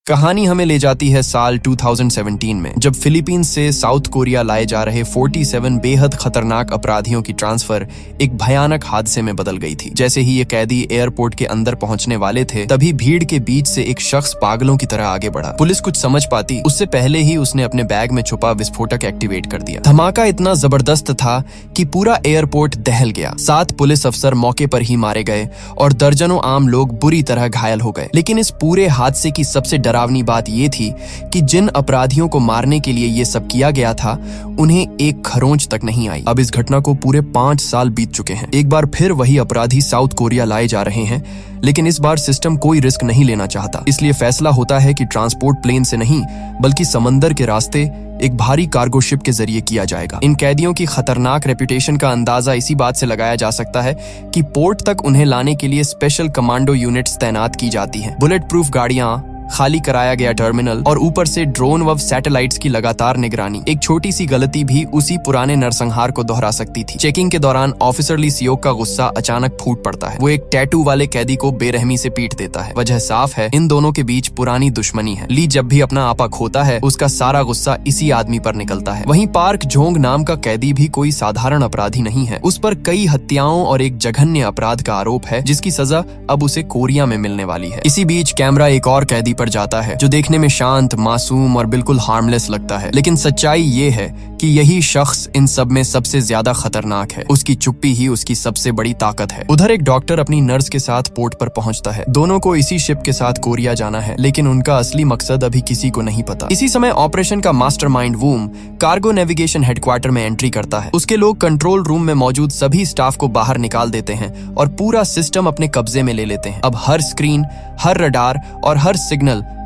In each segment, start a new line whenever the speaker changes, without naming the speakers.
कहानी हमें ले जाती है साल 2017 में, जब फिलीपींस से साउथ कोरिया लाए जा रहे 47 बेहद खतरनाक अपराधियों की ट्रांसफर एक भयानक हादसे में बदल गई थी। जैसे ही ये कैदी एयरपोर्ट के अंदर पहुंचने वाले थे, तभी भीड़ के बीच से एक शख्स पागलों की तरह आगे बढ़ा। पुलिस कुछ समझ पाती उससे पहले ही उसने अपने बैग में छुपा विस्फोटक एक्टिवेट कर दिया। धमाका इतना जबरदस्त था कि पूरा एयरपोर्ट दहल गया। 7 पुलिस अफसर मौके पर ही मारे गए और दर्जनों आम लोग बुरी तरह घायल हो गए। लेकिन इस पूरे हादसे की सबसे डरावनी बात यह थी कि जिन अपराधियों को मारने के लिए ये सब किया गया था, उन्हें एक खरोंच तक नहीं आई। अब इस घटना को पूरे 5 साल बीत चुके हैं। एक बार फिर वही अपराधी साउथ कोरिया लाए जा रहे हैं, लेकिन इस बार सिस्टम कोई रिस्क नहीं लेना चाहता। इसलिए फैसला होता है कि ट्रांसपोर्ट प्लेन से नहीं, बल्कि समंदर के रास्ते एक भारी कार्गो शिप के जरिए किया जाएगा। इन कैदियों की खतरनाक रेपुटेशन का अंदाजा इसी बात से लगाया जा सकता है कि पोर्ट तक उन्हें लाने के लिए स्पेशल कमांडो यूनिट्स तैनात की जाती हैं। बुलेट प्रूफ गाड़ियां, खाली कराया गया टर्मिनल और ऊपर से ड्रोन व सैटेलाइट्स की लगातार निगरानी। एक छोटी सी गलती भी उसी पुराने नरसंहार को दोहरा सकती थी। चेकिंग के दौरान ऑफिसर ली सियोक का गुस्सा अचानक फूट पड़ता है। वो एक टैटू वाले कैदी को बेरहमी से पीट देता है। वजह साफ है, इन दोनों के बीच पुरानी दुश्मनी है। ली जब भी अपना आपा खोता है, उसका सारा गुस्सा इसी आदमी पर निकलता है। वहीं पार्क जोंग नाम का कैदी भी कोई साधारण अपराधी नहीं है। उस पर कई हत्याओं और एक जघन्य अपराध का आरोप है, जिसकी सजा अब उसे कोरिया में मिलने वाली है। इसी बीच कैमरा एक और कैदी पर जाता है, जो देखने में शांत, मासूम और बिल्कुल हार्मलेस लगता है। लेकिन सच्चाई ये है कि यही शख्स इन सब में सबसे ज्यादा खतरनाक है। उसकी चुप्पी ही उसकी सबसे बड़ी ताकत है। उधर एक डॉक्टर अपनी नर्स के साथ पोर्ट पर पहुंचता है। दोनों को इसी शिप के साथ कोरिया जाना है, लेकिन उनका असली मकसद अभी किसी को नहीं पता। इसी समय ऑपरेशन का मास्टरमाइंड वूम कार्गो नेविगेशन हेडक्वार्टर में एंट्री करता है। उसके लोग कंट्रोल रूम में मौजूद सभी स्टाफ को बाहर निकाल देते हैं और पूरा सिस्टम अपने कब्जे में ले लेते हैं। अब हर स्क्रीन, हर रडार और हर सिग्नल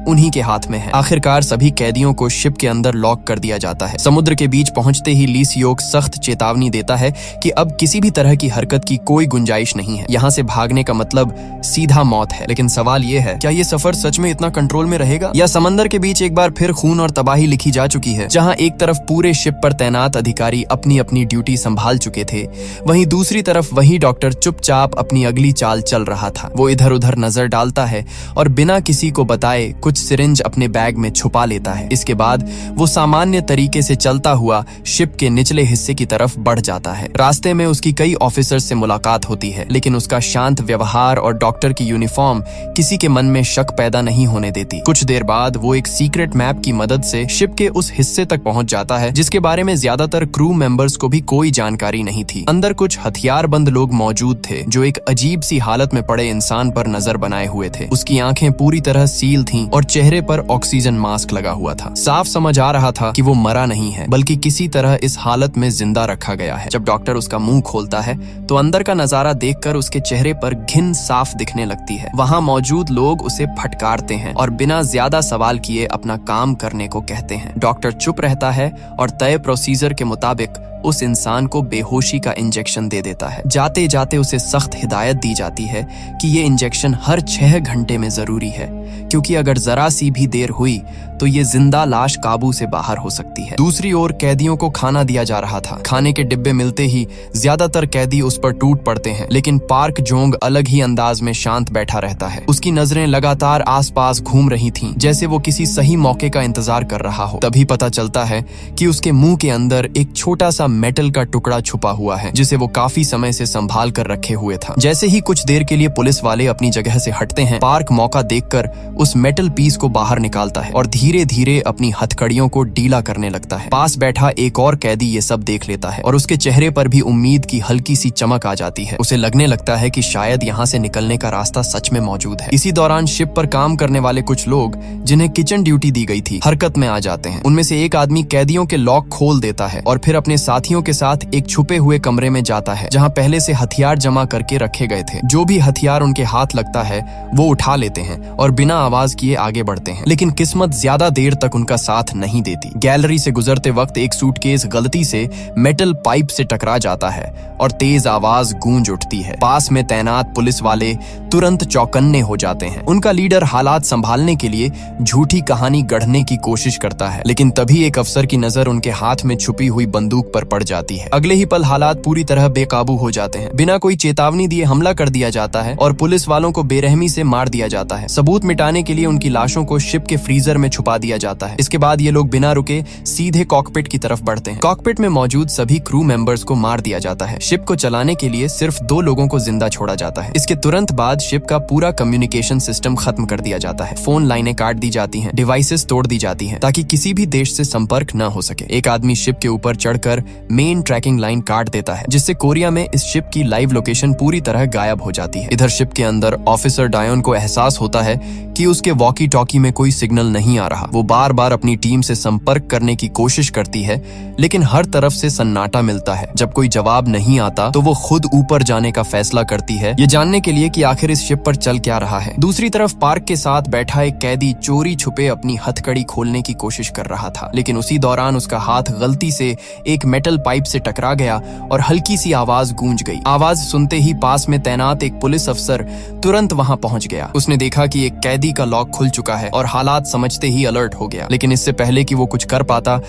उन्हीं के हाथ में है। आखिरकार सभी कैदियों को शिप के अंदर लॉक कर दिया जाता है। समुद्र के बीच पहुंचते ही ली सियोक सख्त चेतावनी देता है कि अब किसी भी तरह की हरकत की कोई गुंजाइश नहीं है। यहाँ से भागने का मतलब सीधा मौत है। लेकिन सवाल ये है, क्या ये सफर सच में इतना कंट्रोल में रहेगा, या समंदर के बीच एक बार फिर खून और तबाही लिखी जा चुकी है। जहाँ एक तरफ पूरे शिप पर तैनात अधिकारी अपनी अपनी ड्यूटी संभाल चुके थे, वहीं दूसरी तरफ वही डॉक्टर चुपचाप अपनी अगली चाल चल रहा था। वो इधर उधर नजर डालता है और बिना किसी को बताए कुछ सिरिंज अपने बैग में छुपा लेता है। इसके बाद वो सामान्य तरीके से चलता हुआ शिप के निचले हिस्से की तरफ बढ़ जाता है। रास्ते में उसकी कई ऑफिसर से मुलाकात होती है, लेकिन उसका शांत व्यवहार और डॉक्टर की यूनिफॉर्म किसी के मन में शक पैदा नहीं होने देती। कुछ देर बाद वो एक सीक्रेट मैप की मदद से शिप के उस हिस्से तक पहुंच जाता है जिसके बारे में ज्यादातर क्रू मेंबर्स को भी कोई जानकारी नहीं थी। अंदर कुछ हथियारबंद लोग मौजूद थे, जो एक अजीब सी हालत में पड़े इंसान पर नजर बनाए हुए थे। उसकी आंखें पूरी तरह सील थीं और चेहरे पर ऑक्सीजन मास्क लगा हुआ था। साफ समझ आ रहा था कि वो मरा नहीं है, बल्कि किसी तरह इस हालत में जिंदा रखा गया है। जब डॉक्टर उसका मुंह खोलता है, तो अंदर का नजारा देखकर उसके चेहरे पर घिन साफ दिखने लगती है। वहां मौजूद लोग उसे फटकारते हैं और बिना ज्यादा सवाल किए अपना काम करने को कहते हैं। डॉक्टर चुप रहता है और तय प्रोसीजर के मुताबिक उस इंसान को बेहोशी का इंजेक्शन दे देता है। जाते जाते उसे सख्त हिदायत दी जाती है कि ये इंजेक्शन हर 6 घंटे में जरूरी है, क्योंकि अगर जरा सी भी देर हुई तो ये जिंदा लाश काबू से बाहर हो सकती है। दूसरी ओर कैदियों को खाना दिया जा रहा था। खाने के डिब्बे मिलते ही ज्यादातर कैदी उस पर टूट पड़ते हैं, लेकिन पार्क जोंग अलग ही अंदाज में शांत बैठा रहता है। उसकी नजरें लगातार आसपास घूम रही थीं, जैसे वो किसी सही मौके का इंतजार कर रहा हो। तभी पता चलता है कि उसके मुंह के अंदर एक छोटा सा मेटल का टुकड़ा छुपा हुआ है, जिसे वो काफी समय से संभाल कर रखे हुए था। जैसे ही कुछ देर के लिए पुलिस वाले अपनी जगह से हटते हैं, पार्क मौका देखकर उस मेटल पीस को बाहर निकालता है और धीरे धीरे अपनी हथकड़ियों को ढीला करने लगता है। पास बैठा एक और कैदी ये सब देख लेता है और उसके चेहरे पर भी उम्मीद की हल्की सी चमक आ जाती है। उसे लगने लगता है कि शायद यहाँ से निकलने का रास्ता सच में मौजूद है। इसी दौरान शिप पर काम करने वाले कुछ लोग, जिन्हें किचन ड्यूटी दी गई थी, हरकत में आ जाते हैं। उनमें से एक आदमी कैदियों के लॉक खोल देता है और फिर अपने साथियों के साथ एक छुपे हुए कमरे में जाता है, जहाँ पहले से हथियार जमा करके रखे गए थे। जो भी हथियार उनके हाथ लगता है वो उठा लेते हैं और बिना आवाज किए आगे बढ़ते हैं। लेकिन किस्मत ज्यादा ज्यादा देर तक उनका साथ नहीं देती। गैलरी से गुजरते वक्त एक सूटकेस गलती से मेटल पाइप से टकरा जाता है और तेज आवाज गूंज उठती है। पास में तैनात पुलिस वाले तुरंत चौकन्ने हो जाते हैं। उनका लीडर हालात संभालने के लिए झूठी कहानी गढ़ने की कोशिश करता है, लेकिन तभी एक अफसर की नजर उनके हाथ में छुपी हुई बंदूक पर पड़ जाती है। अगले ही पल हालात पूरी तरह बेकाबू हो जाते हैं। बिना कोई चेतावनी दिए हमला कर दिया जाता है और पुलिस वालों को बेरहमी से मार दिया जाता है। सबूत मिटाने के लिए उनकी लाशों को शिप के फ्रीजर में छुपा दिया जाता है। इसके बाद ये लोग बिना रुके सीधे कॉकपिट की तरफ बढ़ते हैं। कॉकपिट में मौजूद सभी क्रू मेंबर्स को मार दिया जाता है। शिप को चलाने के लिए सिर्फ 2 लोगों को जिंदा छोड़ा जाता है। इसके तुरंत बाद शिप का पूरा कम्युनिकेशन सिस्टम खत्म कर दिया जाता है। फोन लाइनें काट दी जाती हैं, डिवाइसेस तोड़ दी जाती हैं ताकि किसी भी देश से संपर्क न हो सके। एक आदमी शिप के ऊपर चढ़कर मेन ट्रैकिंग लाइन काट देता है, जिससे कोरिया में इस शिप की लाइव लोकेशन पूरी तरह गायब हो जाती है। इधर शिप के अंदर ऑफिसर डायोन को एहसास होता है कि उसके वॉकी टॉकी में कोई सिग्नल नहीं आ रहा। वो बार बार अपनी टीम से संपर्क करने की कोशिश करती है, लेकिन हर तरफ से सन्नाटा मिलता है। जब कोई जवाब नहीं आता तो वो खुद ऊपर जाने का फैसला करती है, ये जानने के लिए कि आखिर इस शिप पर चल क्या रहा है। दूसरी तरफ पार्क के साथ बैठा एक कैदी चोरी छुपे अपनी हथकड़ी खोलने की कोशिश कर रहा था, लेकिन उसी दौरान उसका हाथ गलती से एक मेटल पाइप से टकरा गया और हल्की सी आवाज गूंज गई। आवाज सुनते ही पास में तैनात एक पुलिस अफसर तुरंत वहां पहुंच गया। उसने देखा कि एक कैदी का लॉक खुल चुका है और हालात समझते ही अलर्ट हो गया, लेकिन इससे पहले कि वो कुछ कर पाता,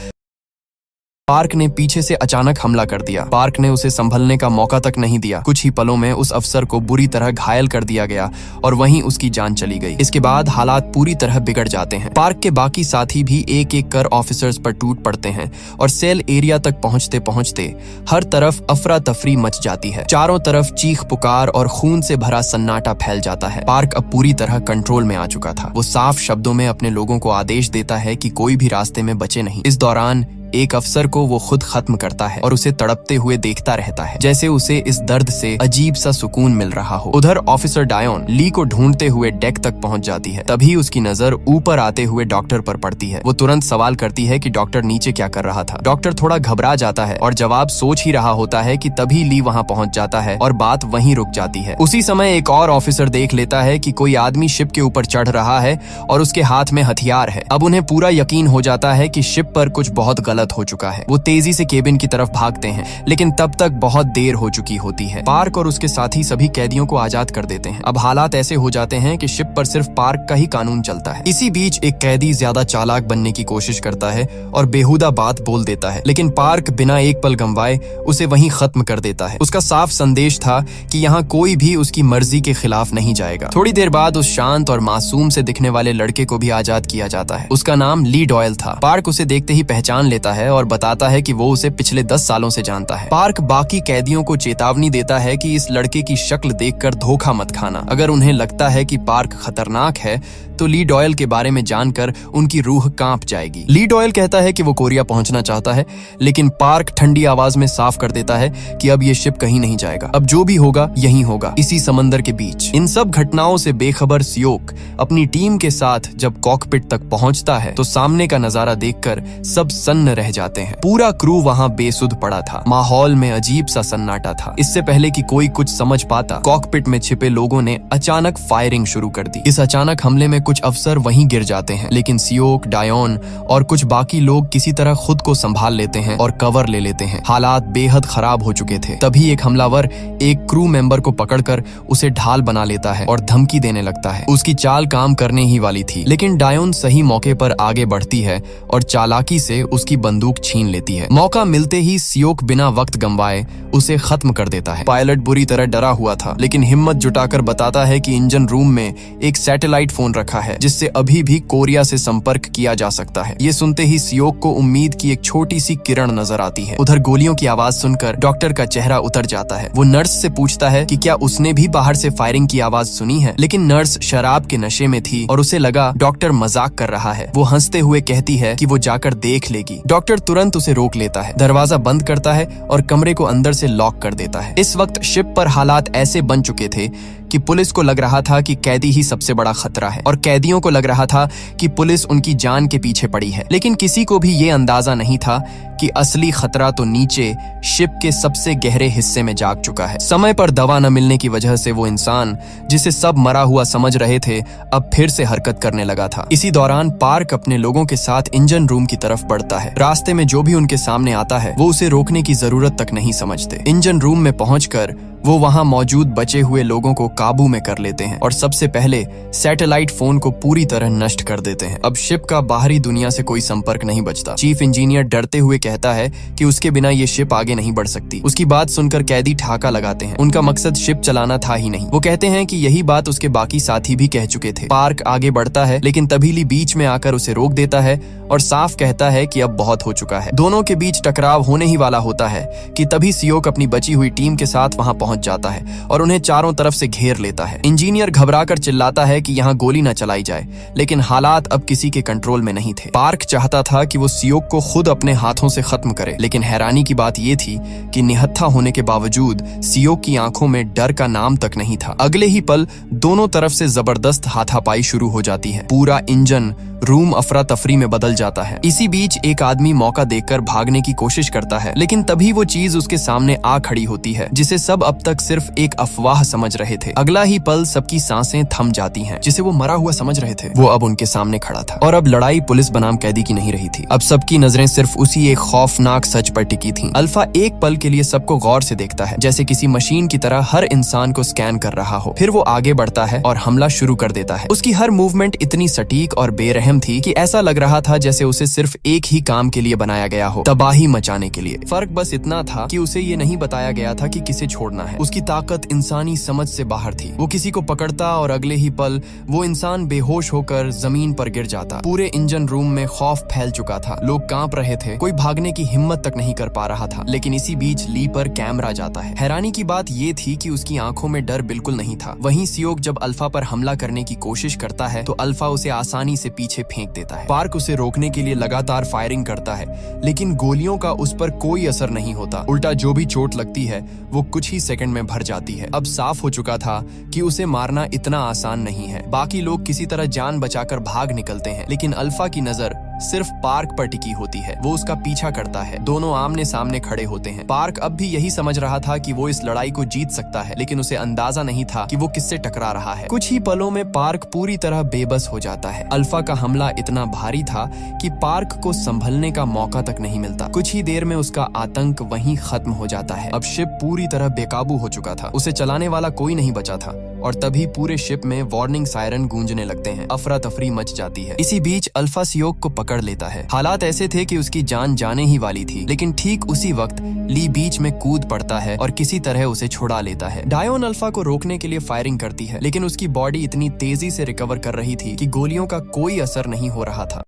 पार्क ने पीछे से अचानक हमला कर दिया। पार्क ने उसे संभलने का मौका तक नहीं दिया। कुछ ही पलों में उस अफसर को बुरी तरह घायल कर दिया गया और वहीं उसकी जान चली गई। इसके बाद हालात पूरी तरह बिगड़ जाते हैं। पार्क के बाकी साथी भी एक एक कर ऑफिसर्स पर टूट पड़ते हैं और सेल एरिया तक पहुंचते पहुंचते हर तरफ अफरा तफरी मच जाती है। चारों तरफ चीख पुकार और खून से भरा सन्नाटा फैल जाता है। पार्क अब पूरी तरह कंट्रोल में आ चुका था। वो साफ शब्दों में अपने लोगों को आदेश देता है कि कोई भी रास्ते में बचे नहीं। इस दौरान एक अफसर को वो खुद खत्म करता है और उसे तड़पते हुए देखता रहता है, जैसे उसे इस दर्द से अजीब सा सुकून मिल रहा हो। उधर ऑफिसर डायोन ली को ढूंढते हुए डेक तक पहुंच जाती है। तभी उसकी नजर ऊपर आते हुए डॉक्टर पर पड़ती है। वो तुरंत सवाल करती है कि डॉक्टर नीचे क्या कर रहा था। डॉक्टर थोड़ा घबरा जाता है और जवाब सोच ही रहा होता है कि तभी ली वहां पहुंच जाता है और बात वहीं रुक जाती है। उसी समय एक और ऑफिसर देख लेता है कि कोई आदमी शिप के ऊपर चढ़ रहा है और उसके हाथ में हथियार है। अब उन्हें पूरा यकीन हो जाता है कि शिप पर कुछ बहुत गलत हो चुका है। वो तेजी से केबिन की तरफ भागते हैं, लेकिन तब तक बहुत देर हो चुकी होती है। पार्क और उसके साथी सभी कैदियों को आजाद कर देते हैं। अब हालात ऐसे हो जाते हैं कि शिप पर सिर्फ पार्क का ही कानून चलता है। इसी बीच एक कैदी ज्यादा चालाक बनने की कोशिश करता है और बेहुदा बात बोल देता है, लेकिन पार्क बिना एक पल गंवाए उसे वहीं खत्म कर देता है। उसका साफ संदेश था कि यहाँ कोई भी उसकी मर्जी के खिलाफ नहीं जाएगा। थोड़ी देर बाद उस शांत और मासूम से दिखने वाले लड़के को भी आजाद किया जाता है। उसका नाम ली डॉयल था। पार्क उसे देखते ही पहचान लेता है और बताता है कि वो उसे पिछले 10 सालों से जानता है। पार्क बाकी कैदियों को चेतावनी देता है कि इस लड़के की शक्ल देखकर धोखा मत खाना। अगर उन्हें लगता है कि पार्क खतरनाक है तो ली डॉयल के बारे में जानकर उनकी रूह कांप जाएगी। ली डॉयल कहता है कि वो कोरिया पहुंचना चाहता है, लेकिन पार्क ठंडी आवाज में साफ कर देता है कि अब ये शिप कहीं नहीं जाएगा। अब जो भी होगा यहीं होगा, इसी समंदर के बीच। इन सब घटनाओं से बेखबर सियोक अपनी टीम के साथ जब कॉकपिट तक पहुंचता है तो सामने का नजारा देखकर सब सन्न रह जाते हैं। पूरा क्रू वहां बेसुध पड़ा था। माहौल में अजीब सा सन्नाटा था। इससे पहले कि कोई कुछ समझ पाता, कॉकपिट में छिपे लोगों ने अचानक फायरिंग शुरू कर दी। इस अचानक हमले में कुछ अफसर वहीं गिर जाते हैं, लेकिन सियोक, डायोन और कुछ बाकी लोग किसी तरह खुद को संभाल लेते हैं और कवर ले लेते हैं। हालात बेहद खराब हो चुके थे। तभी एक हमलावर एक क्रू मेंबर को पकड़कर उसे ढाल बना लेता है और धमकी देने लगता है। उसकी चाल काम करने ही वाली थी, लेकिन डायोन सही मौके पर आगे बढ़ती है और चालाकी से उसकी बंदूक छीन लेती है। मौका मिलते ही सियोक बिना वक्त गंवाए उसे खत्म कर देता है। पायलट बुरी तरह डरा हुआ था, लेकिन हिम्मत जुटाकर बताता है कि इंजन रूम में एक सैटेलाइट फोन रखा है जिससे अभी भी कोरिया से संपर्क किया जा सकता है। ये सुनते ही सियोक को उम्मीद की एक छोटी सी किरण नजर आती है। उधर गोलियों की आवाज सुनकर डॉक्टर का चेहरा उतर जाता है। वो नर्स से पूछता है कि क्या उसने भी बाहर से फायरिंग की आवाज सुनी है, लेकिन नर्स शराब के नशे में थी और उसे लगा डॉक्टर मजाक कर रहा है। वो हंसते हुए कहती है कि वो जाकर देख लेगी। डॉक्टर तुरंत उसे रोक लेता है, दरवाजा बंद करता है और कमरे को अंदर से लॉक कर देता है। इस वक्त शिप पर हालात ऐसे बन चुके थे कि पुलिस को लग रहा था कि कैदी ही सबसे बड़ा खतरा है और कैदियों को लग रहा था कि पुलिस उनकी जान के पीछे पड़ी है। लेकिन किसी को भी ये अंदाजा नहीं था कि असली खतरा तो नीचे शिप के सबसे गहरे हिस्से में जाग चुका है। समय पर दवा न मिलने की वजह से वो इंसान जिसे सब मरा हुआ समझ रहे थे अब फिर से हरकत करने लगा था। इसी दौरान पार्क अपने लोगों के साथ इंजन रूम की तरफ बढ़ता है। रास्ते में जो भी उनके सामने आता है वो उसे रोकने की जरूरत तक नहीं समझते। इंजन रूम में पहुंचकर वो वहां मौजूद बचे हुए लोगों को काबू में कर लेते हैं और सबसे पहले सैटेलाइट फोन को पूरी तरह नष्ट कर देते हैं। अब शिप का बाहरी दुनिया से कोई संपर्क नहीं बचता। चीफ इंजीनियर डरते हुए कहता है कि उसके बिना ये शिप आगे नहीं बढ़ सकती। उसकी बात सुनकर कैदी ठाका लगाते हैं। उनका मकसद शिप चलाना था ही नहीं। वो कहते हैं कि यही बात उसके बाकी साथी भी कह चुके थे। पार्क आगे बढ़ता है लेकिन तभी ली बीच में आकर उसे रोक देता है और साफ कहता है कि अब बहुत हो चुका है। दोनों के बीच टकराव होने ही वाला होता है कि तभी सियोक अपनी बची हुई टीम के साथ वहां पहुंच जाता है और उन्हें चारों तरफ से घेर लेता है। इंजीनियर घबराकर चिल्लाता है कि यहाँ गोली न चलाई जाए, लेकिन हालात अब किसी के कंट्रोल में नहीं थे। पार्क चाहता था कि वो सियोक को खुद अपने हाथों से खत्म करे, लेकिन हैरानी की बात ये थी कि निहत्था होने के बावजूद सियोक की आंखों में डर का नाम तक नहीं था। अगले ही पल दोनों तरफ से जबरदस्त हाथापाई शुरू हो जाती है। पूरा इंजन रूम अफरा तफरी में बदल जाता है। इसी बीच एक आदमी मौका देखकर भागने की कोशिश करता है, लेकिन तभी वो चीज उसके सामने आ खड़ी होती है जिसे सब अब तक सिर्फ एक अफवाह समझ रहे थे। अगला ही पल सबकी सांसें थम जाती हैं। जिसे वो मरा हुआ समझ रहे थे वो अब उनके सामने खड़ा था और अब लड़ाई पुलिस बनाम कैदी की नहीं रही थी। अब सबकी नजरें सिर्फ उसी एक खौफनाक सच पर टिकी थीं। अल्फा एक पल के लिए सबको गौर से देखता है, जैसे किसी मशीन की तरह हर इंसान को स्कैन कर रहा हो। फिर वो आगे बढ़ता है और हमला शुरू कर देता है। उसकी हर मूवमेंट इतनी सटीक और बेरहम थी कि ऐसा लग रहा था जैसे उसे सिर्फ एक ही काम के लिए बनाया गया हो, तबाही मचाने के लिए। फर्क बस इतना था कि उसे ये नहीं बताया गया था कि किसे छोड़ना है। उसकी ताकत इंसानी समझ से बाहर थी। वो किसी को पकड़ता और अगले ही पल वो इंसान बेहोश होकर जमीन पर गिर जाता। पूरे इंजन रूम में खौफ फैल चुका था। लोग कांप रहे थे, कोई भागने की हिम्मत तक नहीं कर पा रहा था। लेकिन इसी बीच ली पर कैमरा जाता है। हैरानी की बात ये थी कि उसकी आंखों में डर बिल्कुल नहीं था। वहीं सियोक जब अल्फा पर हमला करने की कोशिश करता है तो अल्फा उसे आसानी से पीछे फेंक देता है। पार्क उसे रोकने के लिए लगातार फायरिंग करता है, लेकिन गोलियों का उस पर कोई असर नहीं होता। उल्टा जो भी चोट लगती है वो कुछ ही सेकंड में भर जाती है। अब साफ हो चुका था कि उसे मारना इतना आसान नहीं है। बाकी लोग किसी तरह जान बचाकर भाग निकलते हैं, लेकिन अल्फा की नजर सिर्फ पार्क पर टिकी होती है। वो उसका पीछा करता है। दोनों आमने सामने खड़े होते हैं। पार्क अब भी यही समझ रहा था कि वो इस लड़ाई को जीत सकता है, लेकिन उसे अंदाजा नहीं था कि वो किससे टकरा रहा है। कुछ ही पलों में पार्क पूरी तरह बेबस हो जाता है। अल्फा का हमला इतना भारी था कि पार्क को संभलने का मौका तक नहीं मिलता। कुछ ही देर में उसका आतंक वहीं खत्म हो जाता है। अब शिप पूरी तरह बेकाबू हो चुका था। उसे चलाने वाला कोई नहीं बचा था और तभी पूरे शिप में वार्निंग सायरन गूंजने लगते हैं। अफरा तफरी मच जाती है। इसी बीच अल्फा सियोक को पकड़ लेता है। हालात ऐसे थे कि उसकी जान जाने ही वाली थी, लेकिन ठीक उसी वक्त ली बीच में कूद पड़ता है और किसी तरह उसे छुड़ा लेता है। डायोन अल्फा को रोकने के लिए फायरिंग करती है, लेकिन उसकी बॉडी इतनी तेजी से रिकवर कर रही थी कि गोलियों का कोई असर नहीं हो रहा था।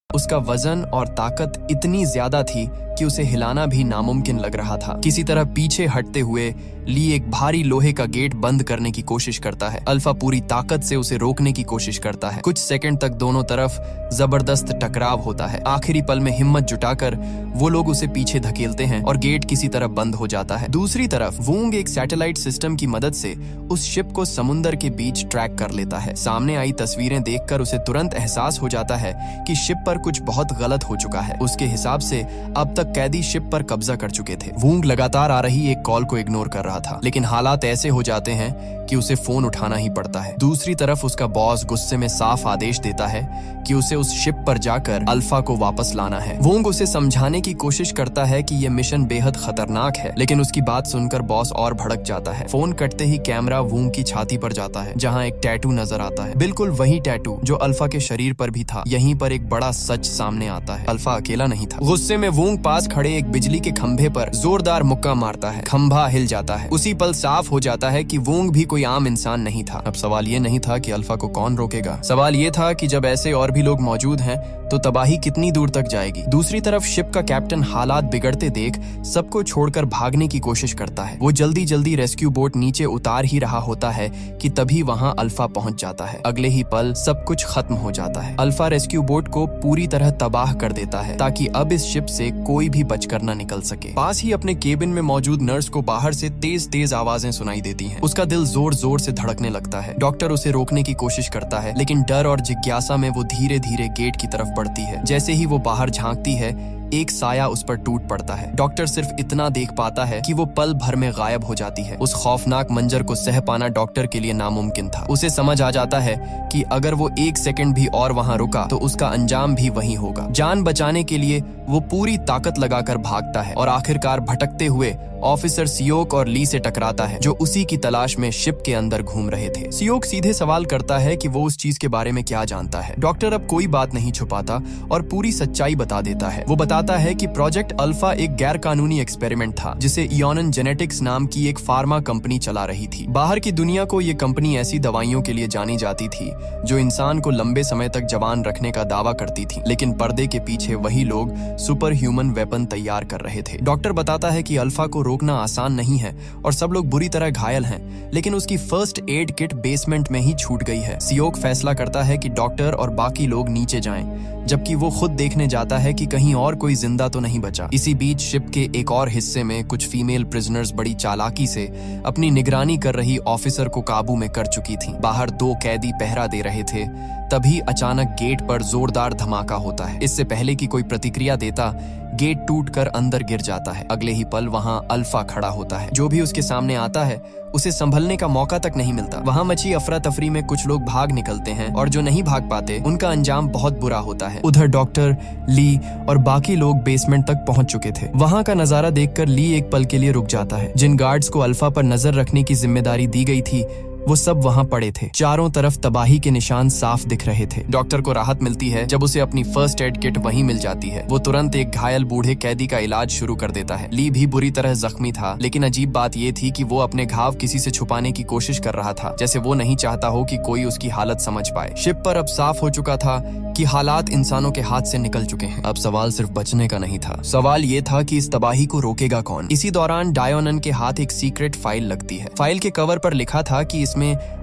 उसका वजन और ताकत इतनी ज्यादा थी कि उसे हिलाना भी नामुमकिन लग रहा था। किसी तरह पीछे हटते हुए ली एक भारी लोहे का गेट बंद करने की कोशिश करता है। अल्फा पूरी ताकत से उसे रोकने की कोशिश करता है। कुछ सेकंड तक दोनों तरफ जबरदस्त टकराव होता है। आखिरी पल में हिम्मत जुटाकर वो लोग उसे पीछे धकेलते हैं और गेट किसी तरह बंद हो जाता है। दूसरी तरफ वूंग एक सैटेलाइट सिस्टम की मदद से उस शिप को समुद्र के बीच ट्रैक कर लेता है। सामने आई तस्वीरें देखकर उसे तुरंत एहसास हो जाता है कि शिप पर कुछ बहुत गलत हो चुका है। उसके हिसाब से अब तक कैदी शिप पर कब्जा कर चुके थे। वूंग लगातार आ रही एक कॉल को इग्नोर कर रहा था, लेकिन हालात ऐसे हो जाते हैं कि उसे फोन उठाना ही पड़ता है। दूसरी तरफ उसका बॉस गुस्से में साफ आदेश देता है कि उसे उस शिप पर जाकर अल्फा को वापस लाना है। वोंग उसे समझाने की कोशिश करता है कि यह मिशन बेहद खतरनाक है, लेकिन उसकी बात सुनकर बॉस और भड़क जाता है। फोन कटते ही कैमरा वोंग की छाती पर जाता है, जहाँ एक टैटू नजर आता है। बिल्कुल वही टैटू जो अल्फा के शरीर पर भी था। यहीं पर एक बड़ा सच सामने आता है, अल्फा अकेला नहीं था। गुस्से में वोंग पास खड़े एक बिजली के खंभे पर जोरदार मुक्का मारता है। खंभा हिल जाता है। उसी पल साफ हो जाता है कि वोंग भी कोई आम इंसान नहीं था। अब सवाल ये नहीं था कि अल्फा को कौन रोकेगा, सवाल ये था कि जब ऐसे और भी लोग मौजूद हैं तो तबाही कितनी दूर तक जाएगी। दूसरी तरफ शिप का कैप्टन हालात बिगड़ते देख सबको छोड़कर भागने की कोशिश करता है। वो जल्दी जल्दी रेस्क्यू बोट नीचे उतार ही रहा होता है कि तभी वहाँ अल्फा पहुंच जाता है। अगले ही पल सब कुछ खत्म हो जाता है। अल्फा रेस्क्यू बोट को पूरी तरह तबाह कर देता है ताकि अब इस शिप से कोई कोई भी बचकर न निकल सके। पास ही अपने केबिन में मौजूद नर्स को बाहर से तेज तेज आवाजें सुनाई देती हैं। उसका दिल जोर जोर से धड़कने लगता है। डॉक्टर उसे रोकने की कोशिश करता है, लेकिन डर और जिज्ञासा में वो धीरे धीरे गेट की तरफ बढ़ती है। जैसे ही वो बाहर झांकती है, एक साया उस पर टूट पड़ता है। डॉक्टर सिर्फ इतना देख पाता है कि वो पल भर में गायब हो जाती है। उस खौफनाक मंजर को सह पाना डॉक्टर के लिए नामुमकिन था। उसे समझ आ जाता है कि अगर वो एक सेकंड भी और वहां रुका तो उसका अंजाम भी वही होगा। जान बचाने के लिए वो पूरी ताकत लगाकर भागता है और आखिरकार भटकते हुए ऑफिसर सियोक और ली से टकराता है, जो उसी की तलाश में शिप के अंदर घूम रहे थे। सियोक सीधे सवाल करता है कि वो उस चीज के बारे में क्या जानता है। डॉक्टर अब कोई बात नहीं छुपाता और पूरी सच्चाई बता देता है। वो बताता है कि प्रोजेक्ट अल्फा एक गैर कानूनी एक्सपेरिमेंट था, जिसे इयोनन जेनेटिक्स नाम की एक फार्मा कंपनी चला रही थी। बाहर की दुनिया को ये कंपनी ऐसी दवाइयों के लिए जानी जाती थी जो इंसान को लंबे समय तक जवान रखने का दावा करती थी, लेकिन पर्दे के पीछे वही लोग सुपर ह्यूमन वेपन तैयार कर रहे थे। डॉक्टर बताता है कि अल्फा को रोकना आसान नहीं है और सब लोग बुरी तरह घायल हैं, लेकिन उसकी फर्स्ट एड किट बेसमेंट में ही छूट गई है। सियोक फैसला करता है कि डॉक्टर और बाकी लोग नीचे जाएं, जबकि वो खुद देखने जाता है कि कहीं और कोई जिंदा तो नहीं बचा। इसी बीच शिप के एक और हिस्से में कुछ फीमेल प्रिजनर्स बड़ी चालाकी से अपनी निगरानी कर रही ऑफिसर को काबू में कर चुकी थीं। बाहर 2 कैदी पहरा दे रहे थे, तभी अचानक गेट पर जोरदार धमाका होता है। इससे पहले कि कोई प्रतिक्रिया देता, गेट टूटकर अंदर गिर जाता है। अगले ही पल वहां अल्फा खड़ा होता है। जो भी उसके सामने आता है उसे संभलने का मौका तक नहीं मिलता। वहां मची अफरा तफरी में कुछ लोग भाग निकलते हैं और जो नहीं भाग पाते उनका अंजाम बहुत बुरा होता है। उधर डॉक्टर, ली और बाकी लोग बेसमेंट तक पहुंच चुके थे। वहां का नजारा देखकर ली एक पल के लिए रुक जाता है। जिन गार्ड्स को अल्फा पर नजर रखने की जिम्मेदारी दी गई थी वो सब वहां पड़े थे। चारों तरफ तबाही के निशान साफ दिख रहे थे। डॉक्टर को राहत मिलती है जब उसे अपनी फर्स्ट एड किट वहीं मिल जाती है। वो तुरंत एक घायल बूढ़े कैदी का इलाज शुरू कर देता है। ली भी बुरी तरह जख्मी था, लेकिन अजीब बात ये थी कि वो अपने घाव किसी से छुपाने की कोशिश कर रहा था, जैसे वो नहीं चाहता हो कि कोई उसकी हालत समझ पाए। शिप पर अब साफ हो चुका था कि हालात इंसानों के हाथ से निकल चुके हैं। अब सवाल सिर्फ बचने का नहीं था, सवाल ये था कि इस तबाही को रोकेगा कौन। इसी दौरान डायोनन के हाथ एक सीक्रेट फाइल लगती है। फाइल के कवर पर लिखा था कि इसमें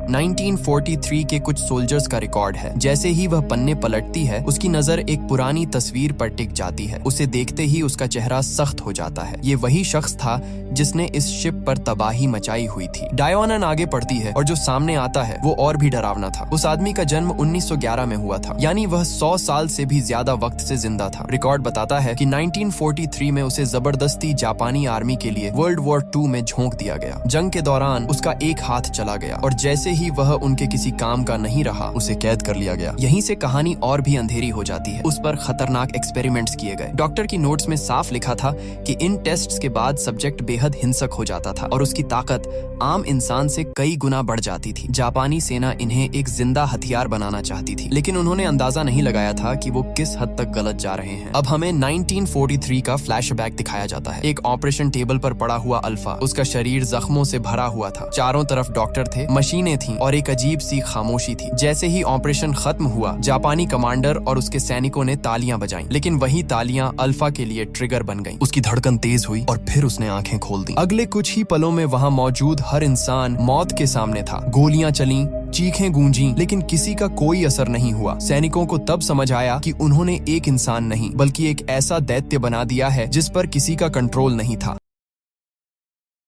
1943 के कुछ सोल्जर्स का रिकॉर्ड है। जैसे ही वह पन्ने पलटती है, उसकी नजर एक पुरानी तस्वीर पर टिक जाती है। उसे देखते ही उसका चेहरा सख्त हो जाता है। ये वही शख्स था जिसने इस शिप पर तबाही मचाई हुई थी। डायोनन आगे बढ़ती है और जो सामने आता है वो और भी डरावना था। उस आदमी का जन्म 1911 में हुआ था, यानी वह 100 साल से भी ज्यादा वक्त से जिंदा था। रिकॉर्ड बताता है कि 1943 में उसे जबरदस्ती जापानी आर्मी के लिए वर्ल्ड वॉर 2 में झोंक दिया गया। जंग के दौरान उसका एक हाथ चला गया और जैसे ही वह उनके किसी काम का नहीं रहा, उसे कैद कर लिया गया। यहीं से कहानी और भी अंधेरी हो जाती है। उस पर खतरनाक एक्सपेरिमेंट्स किए गए। डॉक्टर की नोट्स में साफ लिखा था कि इन टेस्ट्स के बाद सब्जेक्ट बेहद हिंसक हो जाता था और उसकी ताकत आम इंसान से कई गुना बढ़ जाती थी। जापानी सेना इन्हें एक जिंदा हथियार बनाना चाहती थी, लेकिन उन्होंने अंदाजा नहीं लगाया था कि वो किस हद तक गलत जा रहे हैं। अब हमें 1943 का फ्लैशबैक दिखाया जाता है। एक ऑपरेशन टेबल पर पड़ा हुआ अल्फा, उसका शरीर जख्मों से भरा हुआ था। चारों तरफ डॉक्टर थे, मशीनें थीं और एक अजीब सी खामोशी थी। जैसे ही ऑपरेशन खत्म हुआ, जापानी कमांडर और उसके सैनिकों ने तालियां बजाईं, लेकिन वही तालियां अल्फा के लिए ट्रिगर बन गईं। उसकी धड़कन तेज हुई और फिर उसने आंखें खोल दी। अगले कुछ ही पलों में वहां मौजूद हर इंसान मौत के सामने था। गोलियां चलीं, चीखें गूंजी, लेकिन किसी का कोई असर नहीं हुआ। सैनिकों को तब समझ आया कि उन्होंने एक इंसान नहीं बल्कि एक ऐसा दैत्य बना दिया है जिस पर किसी का कंट्रोल नहीं था।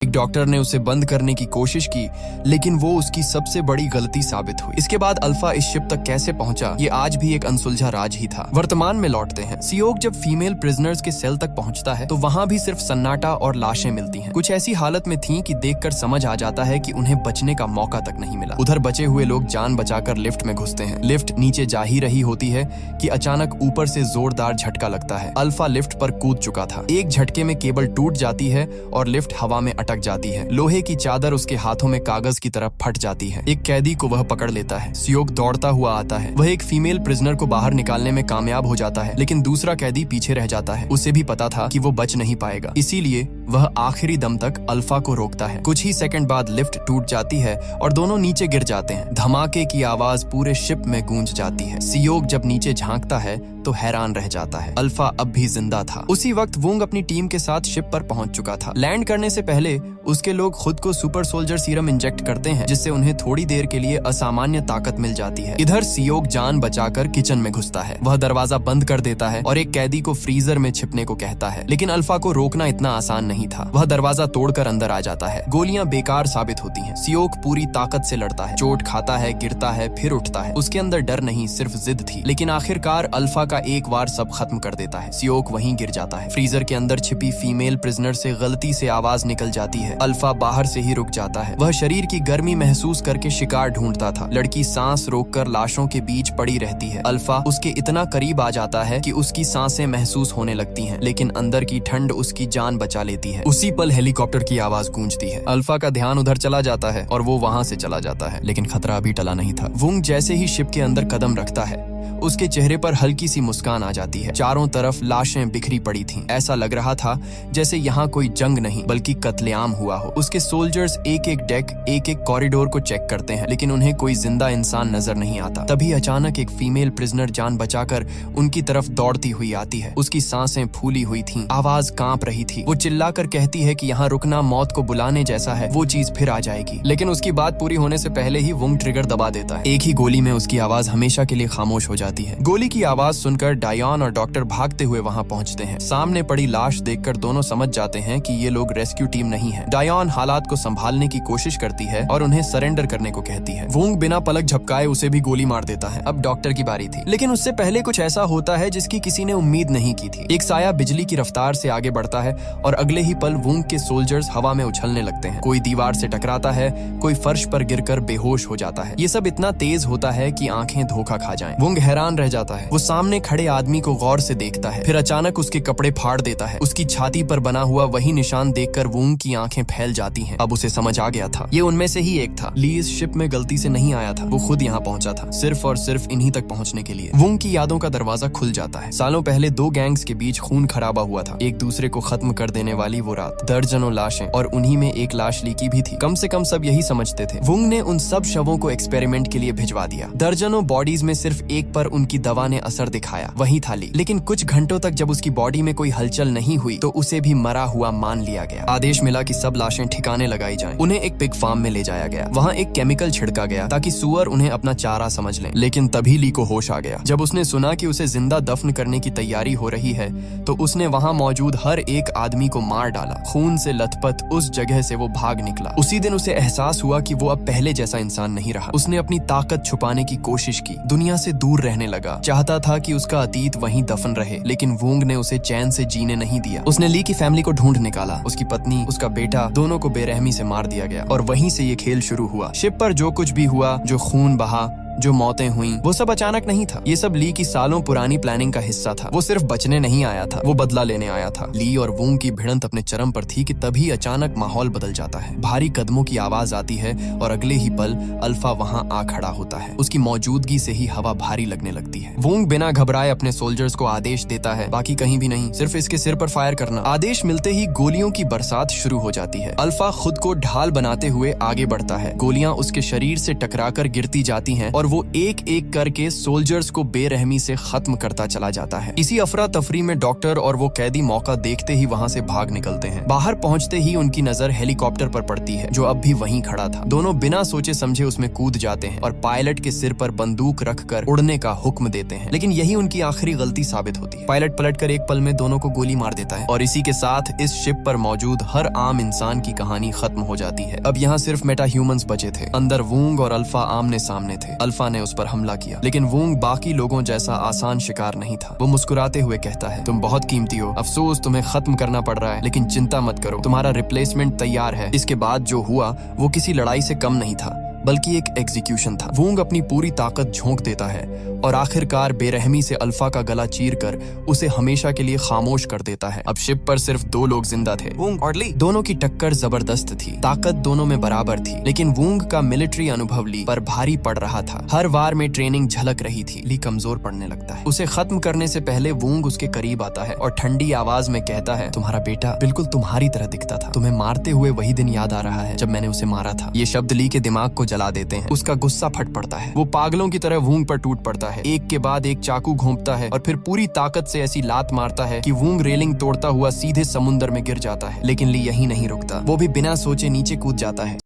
एक डॉक्टर ने उसे बंद करने की कोशिश की, लेकिन वो उसकी सबसे बड़ी गलती साबित हुई। इसके बाद अल्फा इस शिप तक कैसे पहुंचा, ये आज भी एक अनसुलझा राज ही था। वर्तमान में लौटते हैं। सियोक जब फीमेल प्रिजनर्स के सेल तक पहुंचता है तो वहां भी सिर्फ सन्नाटा और लाशें मिलती हैं। कुछ ऐसी हालत में थीं कि देखकर समझ आ जाता है कि उन्हें बचने का मौका तक नहीं मिला। उधर बचे हुए लोग जान बचाकर लिफ्ट में घुसते हैं। लिफ्ट नीचे जा ही रही होती है कि अचानक ऊपर से जोरदार झटका लगता है। अल्फा लिफ्ट पर कूद चुका था। एक झटके में केबल टूट जाती है और लिफ्ट हवा में अटक जाती है। लोहे की चादर उसके हाथों में कागज की तरफ फट जाती है। एक कैदी को वह पकड़ लेता है। सियोक दौड़ता हुआ आता है। वह एक फीमेल प्रिजनर को बाहर निकालने में कामयाब हो जाता है, लेकिन दूसरा कैदी पीछे रह जाता है। उसे भी पता था कि वो बच नहीं पाएगा, इसीलिए वह आखिरी दम तक अल्फा को रोकता है। कुछ ही सेकंड बाद लिफ्ट टूट जाती है और दोनों नीचे गिर जाते हैं। धमाके की आवाज पूरे शिप में गूंज जाती है। सियोक जब नीचे झांकता है तो हैरान रह जाता है। अल्फा अब भी जिंदा था। उसी वक्त वुंग अपनी टीम के साथ शिप पर पहुंच चुका था। लैंड करने से पहले उसके लोग खुद को सुपर सोल्जर सीरम इंजेक्ट करते हैं, जिससे उन्हें थोड़ी देर के लिए असामान्य ताकत मिल जाती है। इधर सियोक जान बचाकर किचन में घुसता है। वह दरवाजा बंद कर देता है और एक कैदी को फ्रीजर में छिपने को कहता है, लेकिन अल्फा को रोकना इतना आसान नहीं था। वह दरवाजा तोड़कर अंदर आ जाता है। गोलियां बेकार साबित होती हैं। सियोक पूरी ताकत से लड़ता है, चोट खाता है, गिरता है, फिर उठता है। उसके अंदर डर नहीं, सिर्फ जिद थी। लेकिन आखिरकार अल्फा का एक वार सब खत्म कर देता है। सियोक वहीं गिर जाता है। फ्रीजर के अंदर छिपी फीमेल प्रिजनर से गलती से आवाज निकल जाती है। अल्फा बाहर से ही रुक जाता है। वह शरीर की गर्मी महसूस करके शिकार ढूंढता था। लड़की सांस रोककर लाशों के बीच पड़ी रहती है। अल्फा उसके इतना करीब आ जाता है कि उसकी सांसें महसूस होने लगती हैं, लेकिन अंदर की ठंड उसकी जान बचा लेती है। उसी पल हेलीकॉप्टर की आवाज गूंजती है। अल्फा का ध्यान उधर चला जाता है और वो वहां से चला जाता है, लेकिन खतरा अभी टला नहीं था। वुंग जैसे ही शिप के अंदर कदम रखता है, उसके चेहरे पर हल्की सी मुस्कान आ जाती है। चारों तरफ लाशें बिखरी पड़ी थीं। ऐसा लग रहा था जैसे यहाँ कोई जंग नहीं बल्कि कत्लेआम हुआ हो। उसके सोल्जर्स एक एक डेक, एक एक कॉरिडोर को चेक करते हैं, लेकिन उन्हें कोई जिंदा इंसान नजर नहीं आता। तभी अचानक एक फीमेल प्रिजनर जान बचाकर उनकी तरफ दौड़ती हुई आती है। उसकी सांसें फूली हुई थीं, आवाज कांप रही थी। वो चिल्लाकर कहती है कि यहाँ रुकना मौत को बुलाने जैसा है, वो चीज फिर आ जाएगी। लेकिन उसकी बात पूरी होने से पहले ही वुंग ट्रिगर दबा देता है। एक ही गोली में उसकी आवाज हमेशा के लिए खामोश हो जाती है। गोली की आवाज सुनकर डायन और डॉक्टर भागते हुए वहां पहुंचते हैं। सामने पड़ी लाश देखकर दोनों समझ जाते हैं कि ये लोग रेस्क्यू टीम नहीं है। डायन हालात को संभालने की कोशिश करती है और उन्हें सरेंडर करने को कहती है। वुंग बिना पलक झपकाए उसे भी गोली मार देता है। अब डॉक्टर की बारी थी, लेकिन उससे पहले कुछ ऐसा होता है जिसकी किसी ने उम्मीद नहीं की थी। एक साया बिजली की रफ्तार से आगे बढ़ता है और अगले ही पल वुंग के सोल्जर्स हवा में उछलने लगते हैं। कोई दीवार से टकराता है, कोई फर्श पर गिरकर बेहोश हो जाता है। ये सब इतना तेज होता है कि आंखें धोखा खा जाएं। वुंग हैरान रह जाता है। वो सामने खड़े आदमी को गौर से देखता है, फिर अचानक उसके कपड़े फाड़ देता है। उसकी छाती पर बना हुआ वही निशान देखकर वुंग की आंखें फैल जाती हैं। अब उसे समझ आ गया था, ये उनमें से ही एक था। ली इस शिप में गलती से नहीं आया था, वो खुद यहाँ पहुंचा था, सिर्फ और सिर्फ इन्हीं तक पहुंचने के लिए। वुंग की यादों का दरवाजा खुल जाता है। सालों पहले दो गैंग्स के बीच खून खराबा हुआ था, एक दूसरे को खत्म कर देने वाली वो रात। दर्जनों लाशें, और उन्हीं में एक लाश ली की भी थी। कम से कम सब यही समझते थे। वुंग ने उन सब शवों को एक्सपेरिमेंट के लिए भिजवा दिया। दर्जनों बॉडीज में सिर्फ एक पर उनकी दवा ने असर दिखाया, वही था ली। लेकिन कुछ घंटों तक जब उसकी बॉडी में कोई हलचल नहीं हुई तो उसे भी मरा हुआ मान लिया गया। आदेश मिला कि सब लाशें ठिकाने लगाई जाएं। उन्हें एक पिग फार्म में ले जाया गया। वहाँ एक केमिकल छिड़का गया ताकि सुअर उन्हें अपना चारा समझ लें। लेकिन तभी ली को होश आ गया। जब उसने सुना कि उसे जिंदा दफन करने की तैयारी हो रही है तो उसने वहाँ मौजूद हर एक आदमी को मार डाला। खून से लथपथ उस जगह से वो भाग निकला। उसी दिन उसे एहसास हुआ कि वो अब पहले जैसा इंसान नहीं रहा। उसने अपनी ताकत छुपाने की कोशिश की, दुनिया से दूर रहने लगा। चाहता था कि उसका अतीत वहीं दफन रहे, लेकिन वुंग ने उसे चैन से जीने नहीं दिया। उसने ली की फैमिली को ढूंढ निकाला। उसकी पत्नी, उसका बेटा, दोनों को बेरहमी से मार दिया गया और वहीं से ये खेल शुरू हुआ। शिप पर जो कुछ भी हुआ, जो खून बहा, जो मौतें हुई, वो सब अचानक नहीं था। ये सब ली की सालों पुरानी प्लानिंग का हिस्सा था। वो सिर्फ बचने नहीं आया था, वो बदला लेने आया था। ली और वुंग की भिड़ंत अपने चरम पर थी कि तभी अचानक माहौल बदल जाता है। भारी कदमों की आवाज आती है और अगले ही पल अल्फा वहां आ खड़ा होता है। उसकी मौजूदगी से ही हवा भारी लगने लगती है। वुंग बिना घबराए अपने सोल्जर्स को आदेश देता है, बाकी कहीं भी नहीं, सिर्फ इसके सिर पर फायर करना। आदेश मिलते ही गोलियों की बरसात शुरू हो जाती है। अल्फा खुद को ढाल बनाते हुए आगे बढ़ता है। गोलियां उसके शरीर से टकराकर गिरती जाती हैं और वो एक एक करके सोल्जर्स को बेरहमी से खत्म करता चला जाता है। इसी अफरा तफरी में डॉक्टर और वो कैदी मौका देखते ही वहां से भाग निकलते हैं। बाहर पहुंचते ही उनकी नजर हेलीकॉप्टर पर पड़ती है जो अब भी वहीं खड़ा था। दोनों बिना सोचे समझे उसमें कूद जाते हैं और पायलट के सिर पर बंदूक रखकर उड़ने का हुक्म देते हैं। लेकिन यही उनकी आखिरी गलती साबित होती है। पायलट पलटकर एक पल में दोनों को गोली मार देता है और इसी के साथ इस शिप पर मौजूद हर आम इंसान की कहानी खत्म हो जाती है। अब यहाँ सिर्फ मेटा ह्यूमंस बचे थे। अंदर वुंग और अल्फा आमने सामने थे। अल्फा ने उस पर हमला किया, लेकिन वुंग बाकी लोगों जैसा आसान शिकार नहीं था। वो मुस्कुराते हुए कहता है, तुम बहुत कीमती हो, अफसोस तुम्हें खत्म करना पड़ रहा है, लेकिन चिंता मत करो, तुम्हारा रिप्लेसमेंट तैयार है। इसके बाद जो हुआ वो किसी लड़ाई से कम नहीं था, बल्कि एक एग्जीक्यूशन था। वुंग अपनी पूरी ताकत झोंक देता है और आखिरकार बेरहमी से अल्फा का गला चीरकर उसे हमेशा के लिए खामोश कर देता है। अब शिप पर सिर्फ दो लोग जिंदा थे, वुंग और ली। दोनों की टक्कर जबरदस्त थी, ताकत दोनों में बराबर थी, लेकिन वुंग का मिलिट्री अनुभव ली पर भारी पड़ रहा था। हर वार में ट्रेनिंग झलक रही थी। ली कमजोर पड़ने लगता है। उसे खत्म करने से पहले वुंग उसके करीब आता है और ठंडी आवाज में कहता है, तुम्हारा बेटा बिल्कुल तुम्हारी तरह दिखता था, तुम्हें मारते हुए वही दिन याद आ रहा है जब मैंने उसे मारा था। ये शब्द ली के दिमाग को जला देते हैं। उसका गुस्सा फट पड़ता है। वो पागलों की तरह वूंग पर टूट पड़ता है। एक के बाद एक चाकू घोंपता है और फिर पूरी ताकत से ऐसी लात मारता है कि वूंग रेलिंग तोड़ता हुआ सीधे समुद्र में गिर जाता है। लेकिन ली यही नहीं रुकता, वो भी बिना सोचे नीचे कूद जाता है।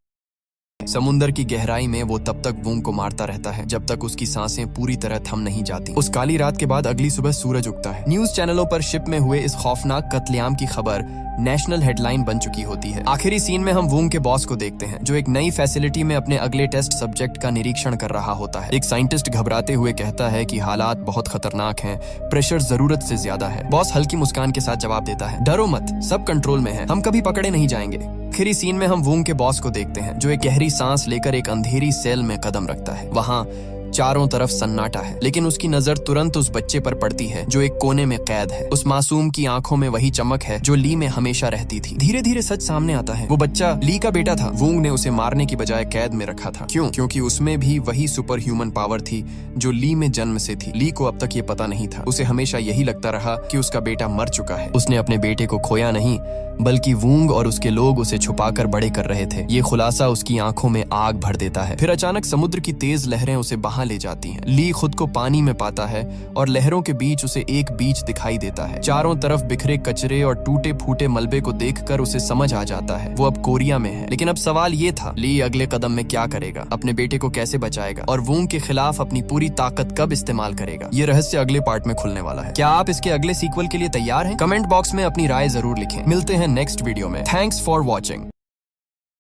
समुंदर की गहराई में वो तब तक वूंग को मारता रहता है जब तक उसकी सांसें पूरी तरह थम नहीं जाती। उस काली रात के बाद अगली सुबह सूरज उगता है। न्यूज चैनलों पर शिप में हुए इस खौफनाक कत्लेआम की खबर नेशनल हेडलाइन बन चुकी होती है। आखिरी सीन में हम वूंग के बॉस को देखते हैं जो एक नई फैसिलिटी में अपने अगले टेस्ट सब्जेक्ट का निरीक्षण कर रहा होता है। एक साइंटिस्ट घबराते हुए कहता है कि हालात बहुत खतरनाक हैं, प्रेशर जरूरत से ज्यादा है। बॉस हल्की मुस्कान के साथ जवाब देता है, डरो मत, सब कंट्रोल में है, हम कभी पकड़े नहीं जाएंगे। आखिरी सीन में हम वूंग के बॉस को देखते हैं जो एक गहरी सांस लेकर एक अंधेरी सेल में कदम रखता है। वहां चारों तरफ सन्नाटा है, लेकिन उसकी नजर तुरंत उस बच्चे पर पड़ती है जो एक कोने में कैद है। उस मासूम की आंखों में वही चमक है जो ली में हमेशा रहती थी। धीरे धीरे सच सामने आता है, वो बच्चा ली का बेटा था। वूंग ने उसे मारने की बजाय कैद में रखा था। क्यों? क्योंकि उसमें भी वही सुपर ह्यूमन पावर थी जो ली में जन्म से थी। ली को अब तक ये पता नहीं था। उसे हमेशा यही लगता रहा कि उसका बेटा मर चुका है। उसने अपने बेटे को खोया नहीं, बल्कि वूंग और उसके लोग उसे छुपाकर बड़े कर रहे थे। ये खुलासा उसकी आंखों में आग भर देता है। फिर अचानक समुद्र की तेज लहरें उसे बहा ले जाती हैं। ली खुद को पानी में पाता है और लहरों के बीच उसे एक बीच दिखाई देता है। चारों तरफ बिखरे कचरे और टूटे फूटे मलबे को देखकर उसे समझ आ जाता है वो अब कोरिया में है। लेकिन अब सवाल ये था, ली अगले कदम में क्या करेगा? अपने बेटे को कैसे बचाएगा और वूंग के खिलाफ अपनी पूरी ताकत कब इस्तेमाल करेगा? ये रहस्य अगले पार्ट में खुलने वाला है। क्या आप इसके अगले सीक्वल के लिए तैयार हैं? कमेंट बॉक्स में अपनी राय जरूर लिखें। मिलते हैं नेक्स्ट वीडियो में। Thanks for watching.